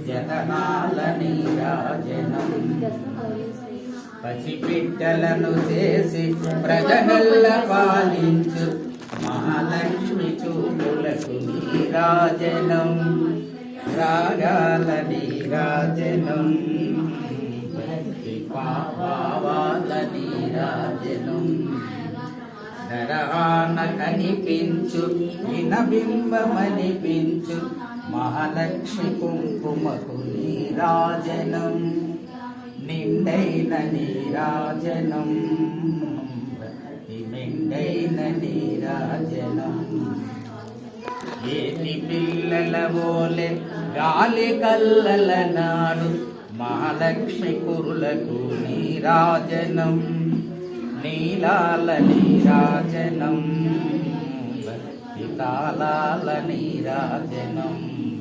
జతనాల నీరాజనం పసిబిడ్డలను చేసి ప్రజనల్ల పాలించు మహాలక్ష్మి చూపులకు నీరాజనం రాగాల నీరాజనం పావాల నీరాజనం దరహాన కనిపించు వినబింబమనిపించు మహాలక్ష్మి కుంకుమకు నీరాజనం నిండైన నీరాజనం మెండైన నీరాజనం ఏటి పిల్లల ఓలే గాలి కల్లల నాడు మహాలక్ష్మి కురులకు నీరాజనం నీలాల నీరాజనం తాళాల నీరాజనం